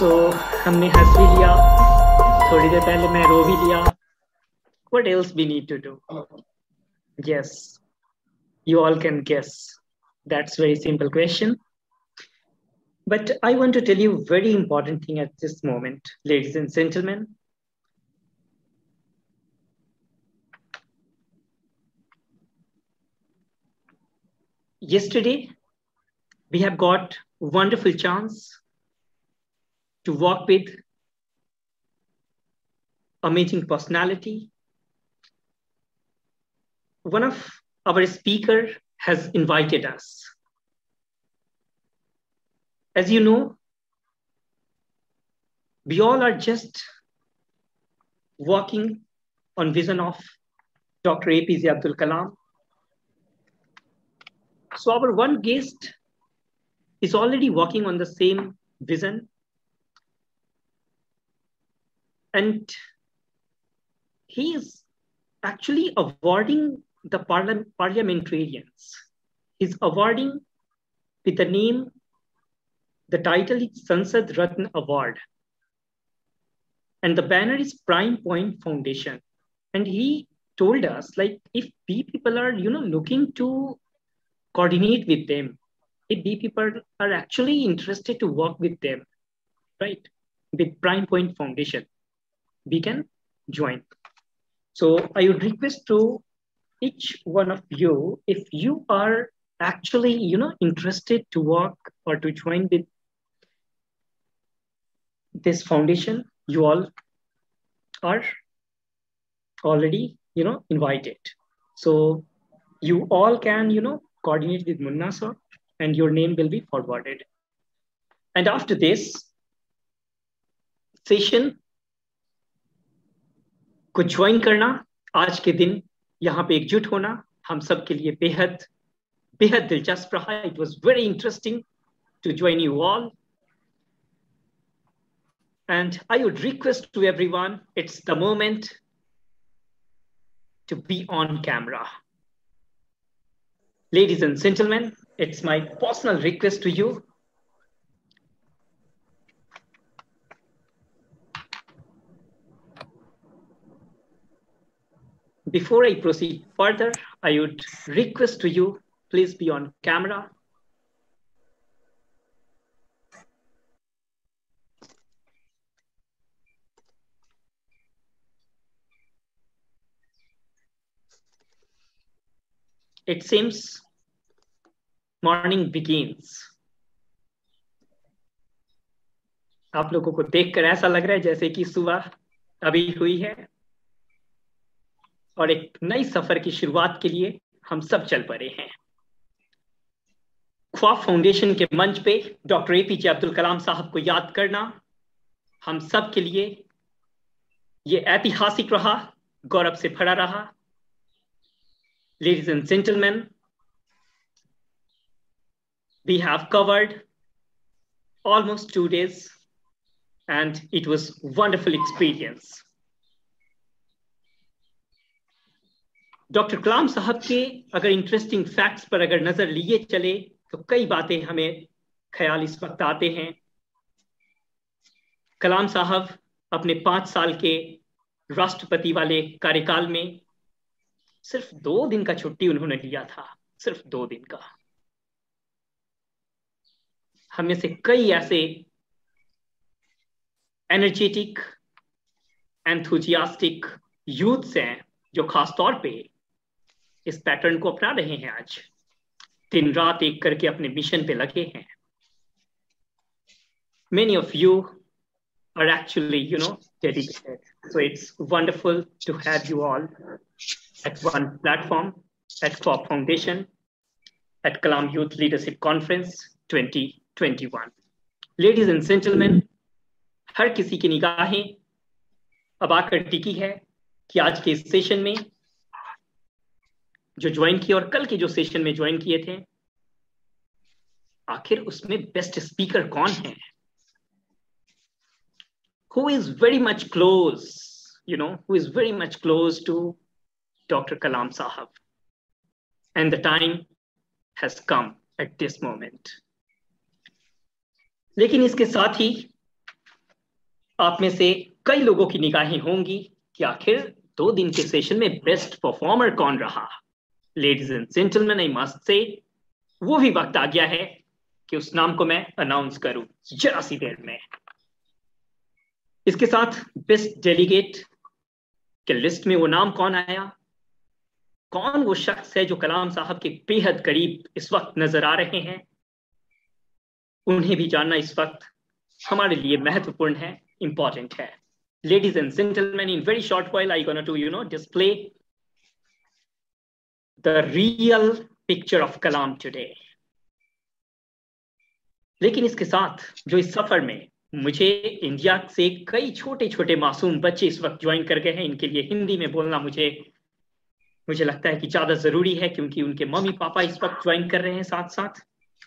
So हमने हंस भी लिया, थोड़ी देर पहले मैं रो भी लिया. What else we need to do? Yes, you all can guess. That's very simple question. But I want to tell you a very important thing at this moment, ladies and gentlemen. Yesterday, we have got a wonderful chance to walk with amazing personality. One of our speaker has invited us. As you know, we all are just working on vision of Dr. APJ Abdul Kalam. So our one guest is already working on the same vision. And he is actually awarding the parliamentarians. He's awarding with the name, the title is Sansad Ratna Award. And the banner is Prime Point Foundation. And he told us, like, if B people are, looking to coordinate with them, if B people are actually interested to work with them, right, with Prime Point Foundation, we can join. So I would request to each one of you, if you are actually, interested to work or to join with this foundation, you all are already, invited. So you all can, coordinate with Munna sir, and your name will be forwarded. And after this session को join करना, आज के दिन यहाँ पे एकजुट होना हम सब के लिए बेहद बेहद दिलचस्प रहा. It was very interesting to join you all. And I would request to everyone, it's the moment to be on camera. Ladies and gentlemen, it's my personal request to you. Before I proceed further, I would request to you, please be on camera. It seems morning begins. आप लोगों को देखकर ऐसा लग रहा है जैसे कि सुबह अभी हुई है और एक नई सफर की शुरुआत के लिए हम सब चल पड़े हैं. ख्वाब फाउंडेशन के मंच पे डॉक्टर एपीजे अब्दुल कलाम साहब को याद करना हम सब के लिए ये ऐतिहासिक रहा, गौरव से भरा रहा. Ladies and gentlemen, we have covered almost 2 days and it was a wonderful experience. Doctor Kalam साहब के अगर इंटरेस्टिंग फैक्ट्स पर अगर नजर लिए चले तो कई बातें हमें ख्याल इस वक्त आते हैं. कलाम साहब अपने 5 साल के राष्ट्रपति वाले कार्यकाल में सिर्फ 2 दिन का छुट्टी उन्होंने लिया था, सिर्फ 2 दिन का. हमें से कई ऐसे एनर्जेटिक, एंथुजियास्टिक यूथ्स हैं जो खास तौर पे इस पैटर्न को अपना रहे हैं. आज दिन रात एक करके अपने मिशन पे लगे हैं. Many of you are actually, dedicated. So it's wonderful to have you all at one platform, at ख्वाब Foundation, at Kalam Youth Leadership Conference 2021. Ladies and gentlemen, हर किसी की निगाहें अब आकर टिकी है कि आज के इस सेशन में जो ज्वाइन किए और कल के जो सेशन में ज्वाइन किए थे, आखिर उसमें बेस्ट स्पीकर कौन है? Who is very much close, who is very much close to Dr. Kalam Sahab. And the time has come at this moment. लेकिन इसके साथ ही आप में से कई लोगों की निगाहें होंगी कि आखिर 2 दिन के सेशन में बेस्ट परफॉर्मर कौन रहा। Ladies and gentleman, I must say वो भी वक्त आ गया है कि उस नाम को मैं अनाउंस करूं जरा सी देर में। इसके साथ बेस्ट डेलीगेट के लिस्ट में वो नाम कौन आया, कौन वो शख्स है जो कलाम साहब के बेहद करीब इस वक्त नजर आ रहे हैं, उन्हें भी जानना इस वक्त हमारे लिए महत्वपूर्ण है, इंपॉर्टेंट है। Ladies and gentlemen, in very short while, I'm going to, display the real picture of Kalam today. लेकिन इसके साथ जो इस सफर में मुझे इंडिया से कई छोटे छोटे मासूम बच्चे इस वक्त ज्वाइन कर गए हैं, इनके लिए हिंदी में बोलना मुझे लगता है कि ज्यादा जरूरी है, क्योंकि उनके मम्मी पापा इस वक्त ज्वाइन कर रहे हैं साथ साथ।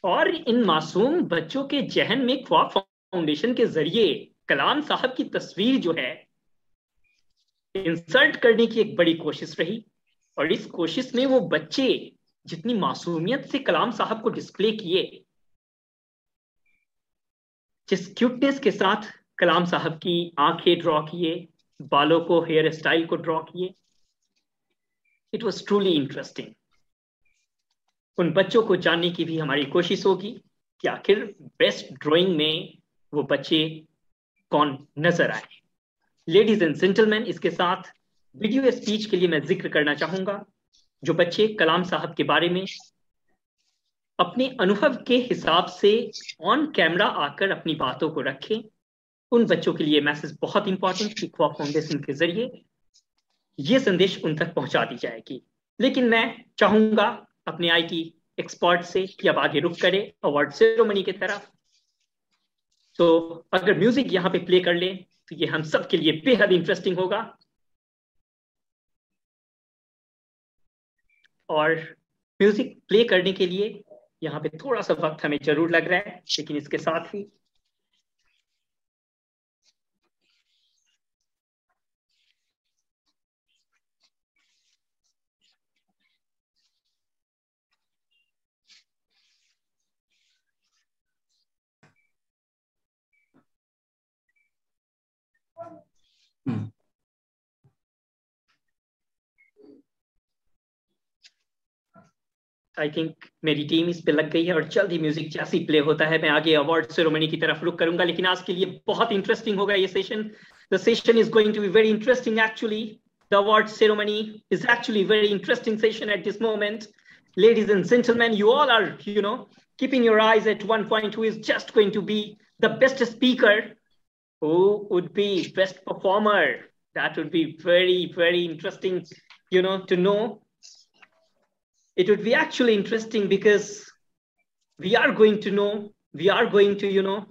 और इन मासूम बच्चों के जहन में ख्वाब फाउंडेशन के जरिए कलाम साहब की तस्वीर जो है इंसर्ट करने की एक बड़ी कोशिश रही। और इस कोशिश में वो बच्चे जितनी मासूमियत से कलाम साहब को डिस्प्ले किए, जिस क्यूटनेस के साथ कलाम साहब की आंखें ड्रॉ किए, बालों को, हेयर स्टाइल को ड्रॉ किए, इट वॉज ट्रूली इंटरेस्टिंग। उन बच्चों को जानने की भी हमारी कोशिश होगी कि आखिर बेस्ट ड्राइंग में वो बच्चे कौन नजर आए। लेडीज एंड जेंटलमैन, इसके साथ वीडियो स्पीच के लिए मैं जिक्र करना चाहूंगा। जो बच्चे कलाम साहब के बारे में अपने अनुभव के हिसाब से ऑन कैमरा आकर अपनी बातों को रखें, उन बच्चों के लिए मैसेज बहुत इंपॉर्टेंट कि ख्वाब फाउंडेशन के जरिए ये संदेश उन तक पहुंचा दी जाएगी। लेकिन मैं चाहूंगा अपने आईटी एक्सपर्ट से कि अब आगे रुख करे अवार्ड सेरेमनी की तरफ। तो अगर म्यूजिक यहां पे प्ले कर ले तो ये हम सब के लिए बेहद इंटरेस्टिंग होगा। और म्यूजिक प्ले करने के लिए यहाँ पे थोड़ा सा वक्त हमें जरूर लग रहा है, लेकिन इसके साथ ही आई थिंक मेरी टीम इस पे लग गई है और जल्द ही म्यूजिक जैसे ही प्ले होता है मैं आगे अवार्ड सेरेमनी की तरफ रुक करूंगा। लेकिन आज के लिए बहुत इंटरेस्टिंग होगा ये सेशन। The session is going to be very interesting actually. The award ceremony is actually very interesting session at this moment. Ladies and gentlemen, you all are, keeping your eyes at one point who is just going to be the best speaker, who would be best performer. That would be very, very interesting, to know. It would be actually interesting because we are going to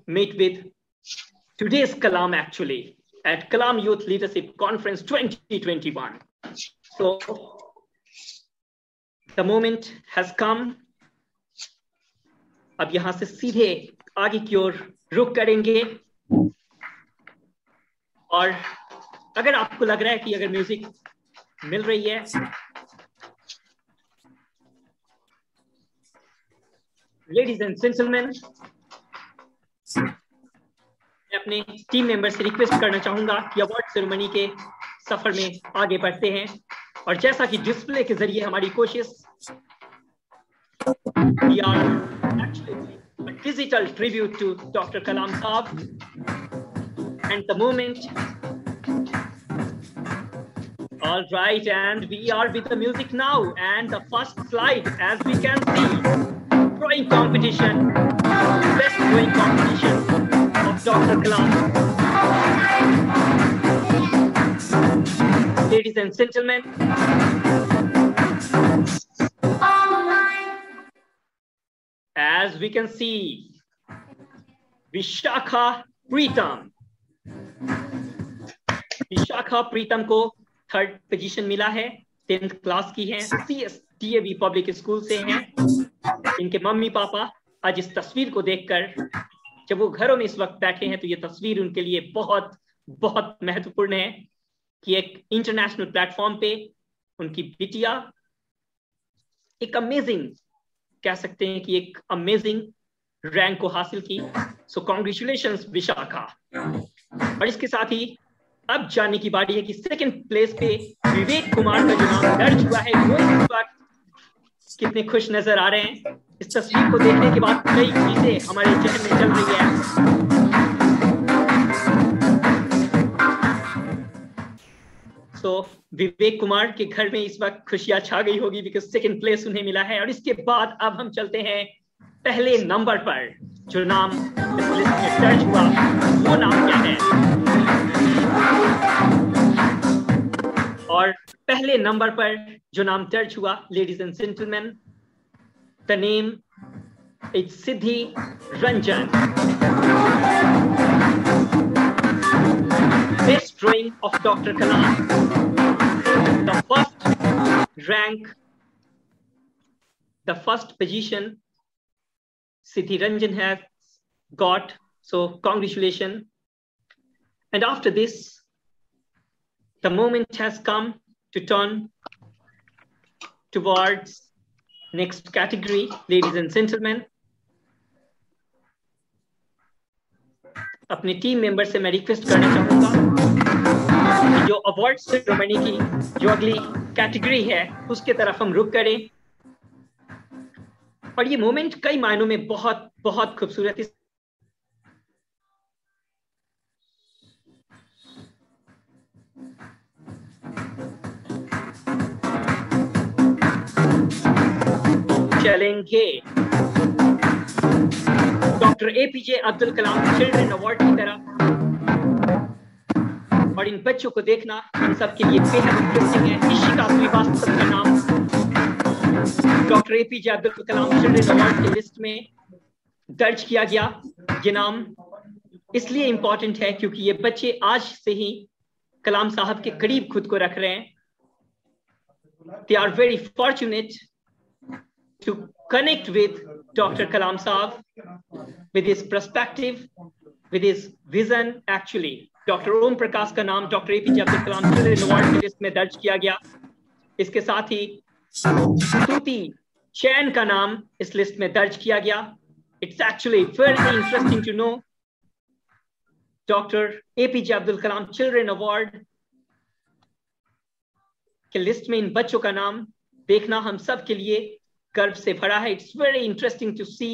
meet with today's Kalam actually at Kalam Youth Leadership Conference 2021. So the moment has come. अब यहां से सीधे आगे की ओर रुख करेंगे। और अगर आपको लग रहा है कि अगर म्यूजिक मिल रही है, लेडीज एंड जेंटलमैन, मैं अपने टीम मेंबर से रिक्वेस्ट करना चाहूंगा कि अवार्ड सेरेमनी के सफर में आगे बढ़ते हैं। और जैसा कि डिस्प्ले के जरिए हमारी कोशिश, we are actually a digital tribute to Dr. Kalam Saab. And the moment, all right, and we are with the music now. And the first slide, as we can see, drawing competition, best drawing competition of Dr. Kalam. Ladies and gentlemen, as we can see, Vishakha प्रीतम को 3rd position मिला है। 10th class की हैं, CSDAV public school से हैं। इनके mummy papa आज इस तस्वीर को देखकर, जब वो घरों में इस वक्त बैठे हैं, तो ये तस्वीर उनके लिए बहुत बहुत महत्वपूर्ण है कि एक इंटरनेशनल प्लेटफॉर्म पे उनकी बिटिया एक अमेजिंग, कह सकते हैं कि एक अमेजिंग रैंक को हासिल की। सो कॉन्ग्रेचुलेशंस विशाखा। और इसके साथ ही अब जानने की बारी है कि सेकंड प्लेस पे विवेक कुमार का जो नाम दर्ज हुआ है वो इस बार कितने खुश नजर आ रहे हैं। इस तस्वीर को देखने के बाद कई चीजें हमारे जहन में चल रही है। तो विवेक कुमार के घर में इस वक्त खुशियां छा गई होगी बिकॉज सेकंड प्लेस उन्हें मिला है। और इसके बाद अब हम चलते हैं पहले नंबर पर जो नाम इस लिस्ट में दर्ज हुआ वो नाम क्या है। और पहले नंबर पर जो नाम दर्ज हुआ, ladies and gentleman, the name is Siddhi Ranjan, best drying of doctor Kalam, the first rank, the first position Siddhi Ranjan has got, so congratulations. And after this, the moment has come to turn towards next category, ladies and gentlemen. अपने team member से मैं request करना चाहूंगा कि जो award ceremony की जो अगली कैटेगरी है उसके तरफ हम रुक करें। और ये मोमेंट कई मायनों में बहुत बहुत खूबसूरत है। चलेंगे doctor APJ Abdul Kalam children award की तरफ। और इन बच्चों को देखना हम सबके लिए बेहद इंटरेस्टिंग है। इशिका श्रीवास्तव का नाम doctor APJ Abdul Kalam children award की लिस्ट में दर्ज किया गया। ये नाम इसलिए इंपॉर्टेंट है क्योंकि ये बच्चे आज से ही कलाम साहब के करीब खुद को रख रहे हैं। They are very fortunate to connect with doctor Kalam साहब, with his perspective, with his vision. Actually doctor Om Prakash का नाम doctor APJ Abdul Kalam children award की लिस्ट में दर्ज किया गया। इसके साथ ही स्तुति चैन का नाम इस लिस्ट में दर्ज किया गया। It's actually very interesting to know doctor APJ Abdul Kalam children award के लिस्ट में इन बच्चों का नाम देखना हम सब के लिए गर्व से भरा है। It's very interesting to see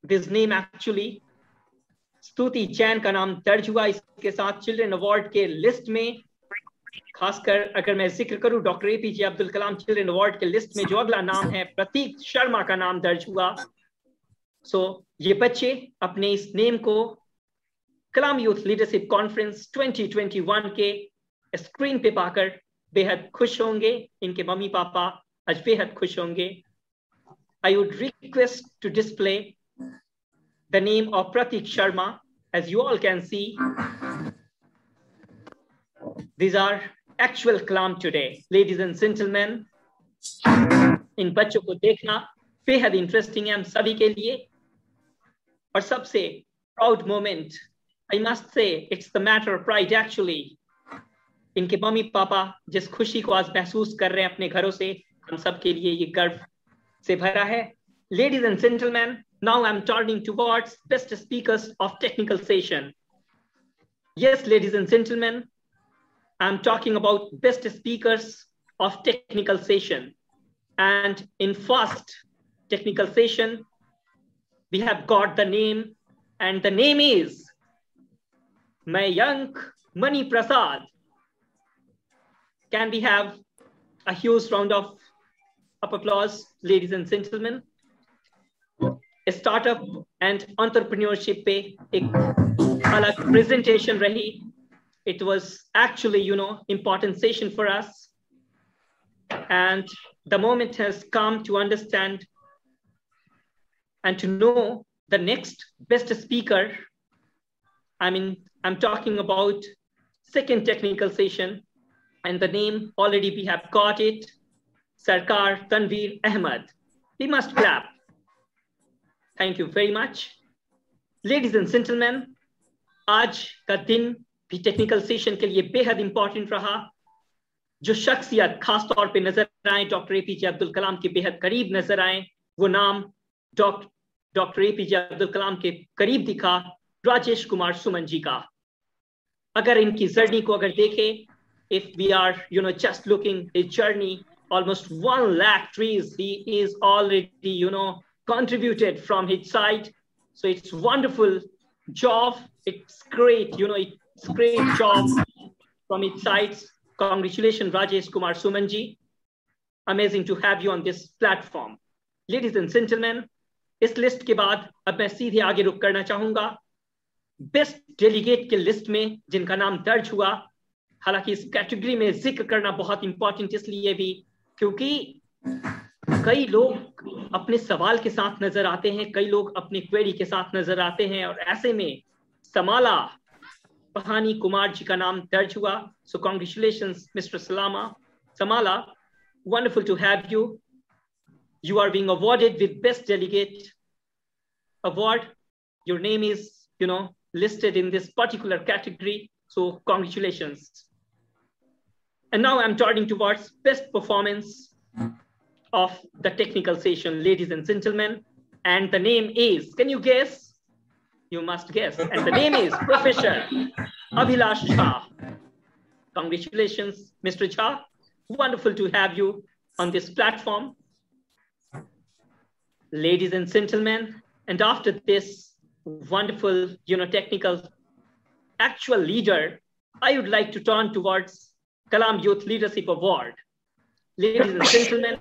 this name actually. Stuti Chain का नाम दर्ज हुआ इसके साथ चिल्ड्रन अवार्ड के लिस्ट में। खासकर अगर मैं जिक्र करूं doctor APJ Abdul Kalam children award के लिस्ट में जो अगला नाम है प्रतीक शर्मा का नाम दर्ज हुआ। सो ये बच्चे अपने इस नेम को कलाम यूथ लीडरशिप कॉन्फ्रेंस 2021 के स्क्रीन पे पाकर बेहद खुश होंगे। इनके मम्मी पापा आज बेहद खुश होंगे। I would request to display the name of Pratik Sharma. As you all can see, these are actual Kalam today, ladies and gentlemen. इन बच्चों को देखना बेहद इंटरेस्टिंग है हम सभी के लिए। और सबसे proud moment, I must say it's the matter of pride actually. इनके मम्मी पापा जिस खुशी को आज महसूस कर रहे हैं अपने घरों से, हम सब के लिए ये गर्व से भरा है। Ladies and gentlemen, now I'm turning towards best speakers of technical session. Yes, ladies and gentlemen, I'm talking about best speakers of technical session. And in first technical session, we have got the name, and the name is Mayank Mani Prasad. Can we have a huge round of applause, ladies and gentlemen? Startup and entrepreneurship पे एक अलग presentation रही। It was actually, important session for us. And the moment has come to understand and to know the next best speaker. I'm talking about second technical session, and the name already we have got it, Sarkar Tanveer Ahmed. We must clap. Thank you very much. Ladies and gentlemen, आज का दिन भी technical session के लिए बेहद important रहा। जो शख्सियत खास तौर पे नजर आए, डॉक्टर एपीजे अब्दुल कलाम के बेहद करीब नजर आए, वो नाम डॉक्टर एपीजे अब्दुल कलाम के करीब दिखा राजेश कुमार सुमन जी का। अगर इनकी जर्नी को अगर देखें, if we are just looking his journey, almost 1 lakh trees he is already contributed from his side. So it's wonderful job. It's great, it's great job from its sides. Congratulations, Rajesh Kumar Sumanji. Amazing to have you on this platform. Ladies and gentlemen, इस list के बाद अब मैं सीधे आगे रुक करना चाहूंगा बेस्ट डेलीगेट के लिस्ट में जिनका नाम दर्ज हुआ। हालांकि इस कैटेगरी में जिक्र करना बहुत इंपॉर्टेंट इसलिए भी क्योंकि कई लोग अपने सवाल के साथ नजर आते हैं, कई लोग अपनी क्वेरी के साथ नजर आते हैं, और ऐसे में समाला पहानी कुमार जी का नाम दर्ज हुआ। So congratulations mister Samala, wonderful to have you. You are being awarded with Best Delegate Award. Your name is, listed in this particular category. So congratulations. And now I'm turning towards Best Performance of the technical session, ladies and gentlemen. And the name is, can you guess? You must guess. And the name is Professor Abhilash Jha. Congratulations, Mr. Jha. Wonderful to have you on this platform. Ladies and gentlemen, and after this wonderful, technical actual leader, I would like to turn towards Kalam Youth Leadership Award. Ladies and gentlemen,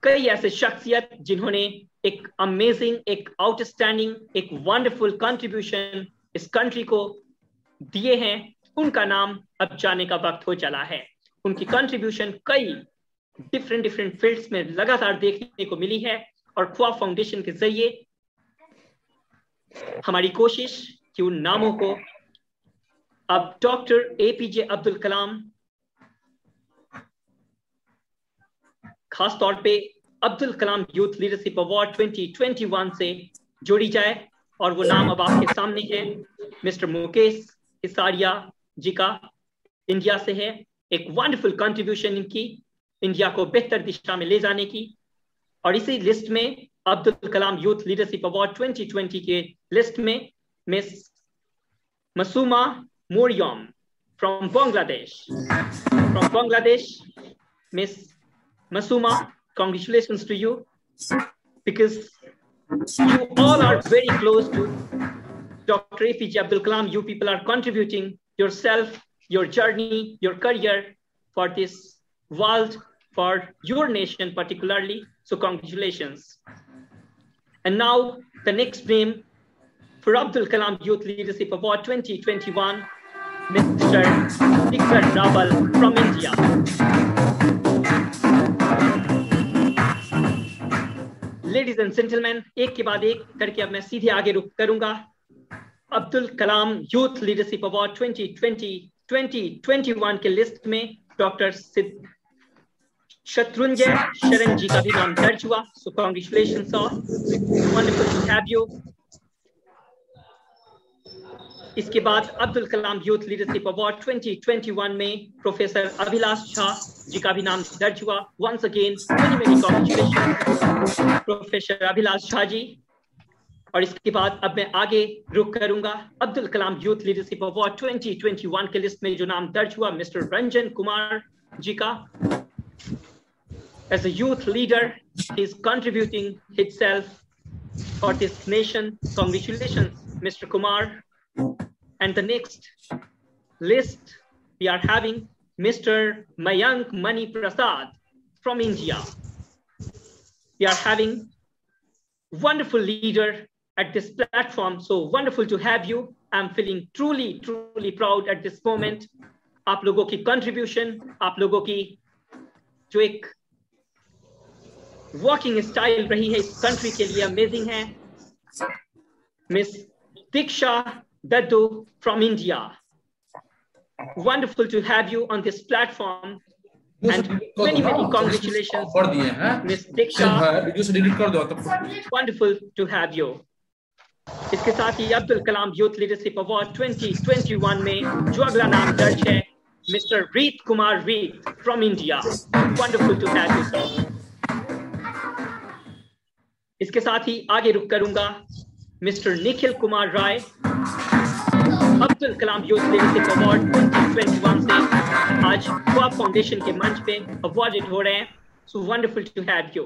कई ऐसे शख्सियत जिन्होंने एक amazing, एक outstanding, एक wonderful contribution इस country को दिए हैं, उनका नाम अब जाने का वक्त हो चला है। उनकी कंट्रीब्यूशन कई डिफरेंट फील्ड्स में लगातार देखने को मिली है और ख्वाब फाउंडेशन के जरिए हमारी कोशिश कि उन नामों को अब डॉक्टर एपीजे अब्दुल कलाम, खास तौर पे Abdul Kalam youth leadership award 2021 से जोड़ी जाए। और वो नाम अब आपके सामने है, मिस्टर मुकेश हिसारिया जी का, इंडिया से है। एक वंडरफुल कंट्रीब्यूशन इनकी इंडिया को बेहतर दिशा में ले जाने की। और इसी लिस्ट में Abdul Kalam youth leadership award 2020 के लिस्ट में miss Masuma Moriam from Bangladesh, miss Masuma, congratulations to you, because you all are very close to Dr. APJ Abdul Kalam. You people are contributing yourself, your journey, your career for this world, for your nation particularly. So congratulations. And now the next name for Abdul Kalam Youth Leadership Award 2021, Mr. Diksar Rawal from India. Ladies and gentleman, एक के बाद एक करके अब मैं सीधे आगे रुक करूंगा। Abdul Kalam youth leadership award 2020-2021 के लिस्ट में डॉक्टर शत्रुंजय शरण जी का भी नाम दर्ज हुआ। So congratulations sir, wonderful to have you. इसके बाद Abdul Kalam youth leadership award 2021 में प्रोफेसर अभिलाष झा जी का भी नाम दर्ज हुआ। Once again many congratulations professor Abhilash Jha ji. और इसके बाद अब मैं आगे रुक करूंगा। Abdul Kalam youth leadership award 2021 के लिस्ट में जो नाम दर्ज हुआ, मिस्टर रंजन कुमार जी का। As a youth leader, he is contributing himself for this nation. Congratulations, Mr. Kumar. And the next list, we are having Mr. Mayank Mani Prasad from India. We are having wonderful leader at this platform. So wonderful to have you. I'm feeling truly proud at this moment. आप लोगों की contribution, आप लोगों की जो एक working style रही है इस country के लिए amazing है। Miss Diksha Daddu from India. Wonderful to have you on this platform. And many congratulations, Miss Diksha. Wonderful to have you. इसके साथ ही Abdul Kalam youth leadership award 2021 में जो अगला नाम दर्ज है, mister Reet Kumar Reet from India. Wonderful to have you sir. इसके साथ ही आगे रुक करूंगा mister Nikhil Kumar Rai Abdul Kalam youth leadership award 2021 से आज ख्वाब फाउंडेशन के मंच पे अवार्डेड हो रहे हैं. So wonderful to have you.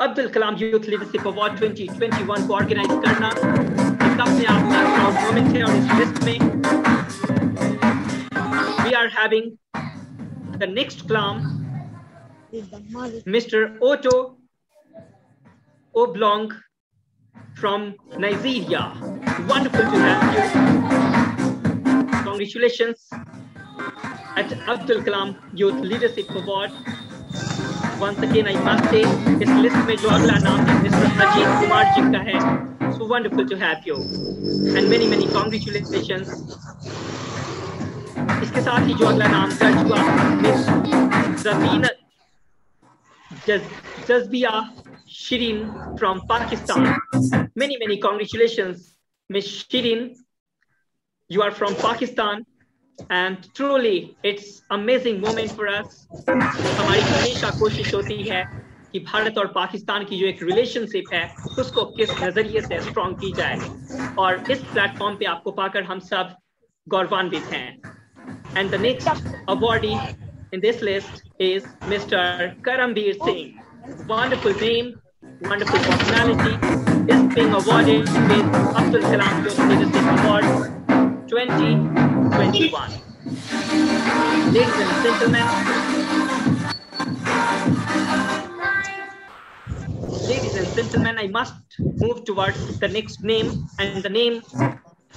Abdul Kalam youth leadership award 2021 को ऑर्गेनाइज करना एक अपने आप में प्राउड मोमेंट है. और इस लिस्ट में we are having the next Kalam mister Otto Oblong from Nigeria. Wonderful to have you. Congratulations at Abdul Kalam Youth Leadership Award. Once again, I must say, इस लिस्ट में जो अगला नाम है मिस्टर अजीत कुमार जी का है. So wonderful to have you and many congratulations. इसके साथ ही जो अगला नाम दर्ज हुआ मिस ज़मीना जज़बिया Shirin from Pakistan. Many congratulations, Miss Shirin. You are from Pakistan, and truly it's amazing moment for us. हमारी हमेशा कोशिश होती है कि भारत और पाकिस्तान की जो एक रिलेशनशिप है उसको किस नजरिए से स्ट्रॉन्ग की जाए. और इस प्लेटफॉर्म पे आपको पाकर हम सब गौरवान्वित हैं. And the next awardee in this list is Mr. Karambir Singh. Wonderful name, wonderful personality, is being awarded with Abdul Kalam Youth Leadership Award 2021. Ladies and gentlemen, I must move towards the next name, and the name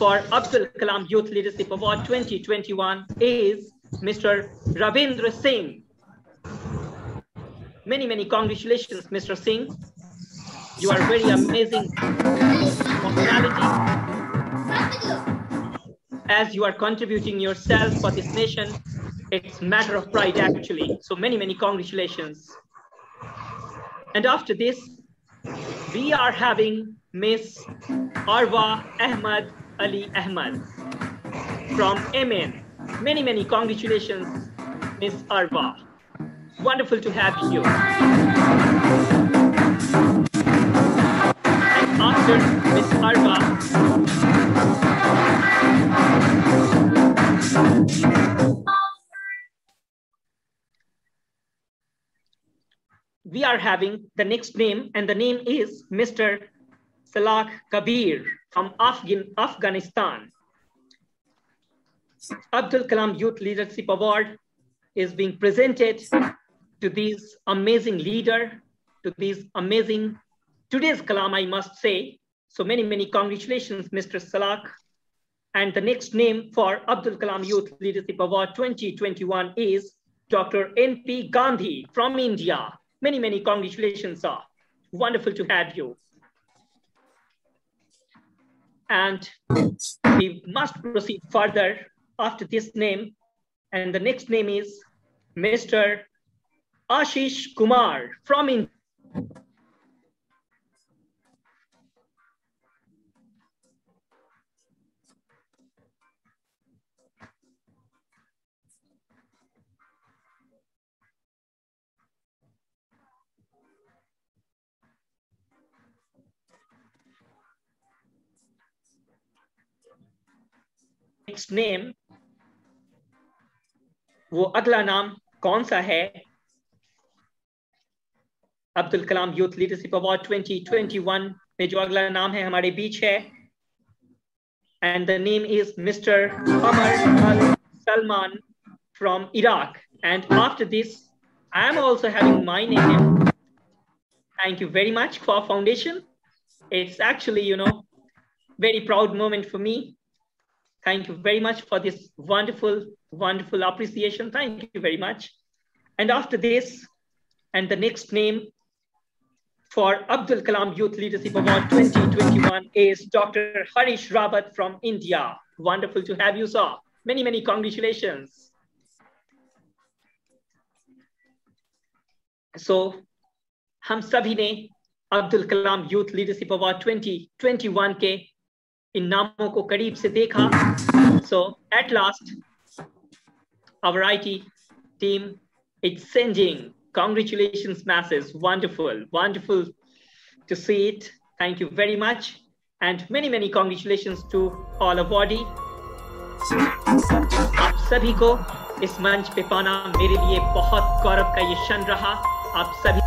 for Abdul Kalam Youth Leadership Award 2021 is Mr. Ravindra Singh. Many congratulations, Mr. Singh. You are very amazing personality. As you are contributing yourself for this nation, it's a matter of pride actually. So many congratulations. And after this, we are having Miss Arwa Ahmad Ali Ahmad from Yemen. Many congratulations, Miss Arwa. Wonderful to have you. And after Miss Arwa, we are having the next name, and the name is Mr. Salak Kabir from Afghanistan. Abdul Kalam Youth Leadership Award is being presented to these amazing leader, to these amazing today's Kalam, I must say. So many congratulations, Mr. Salak. And the next name for Abdul Kalam Youth Leadership Award 2021 is Dr. N.P. Gandhi from India. Many congratulations, sir. Wonderful to have you. And we must proceed further after this name. And the next name is Mr. Ashish Kumar from India. Next name, वो अगला नाम कौन सा है? Abdul Kalam youth leadership award 2021 में जो अगला नाम है हमारे बीच है, and the name is Mr. Amar Al Salman from Iraq. And after this, I am also having my name. Thank you very much for foundation. It's actually, very proud moment for me. Thank you very much for this wonderful appreciation. Thank you very much. And after this, and the next name for Abdul Kalam Youth Leadership Award 2021 is Dr. Harish Rawat from India. Wonderful to have you, sir. Many congratulations. So, हम सभी ने Abdul Kalam youth leadership award 2021 के इन नामों को करीब से देखा. So at last, our IT team is sending congratulations masses. Wonderful to see it. Thank you very much. And many many congratulations to all awardee. आप सभी को इस मंच पे पाना मेरे लिए बहुत गौरव का ये क्षण रहा। आप सभी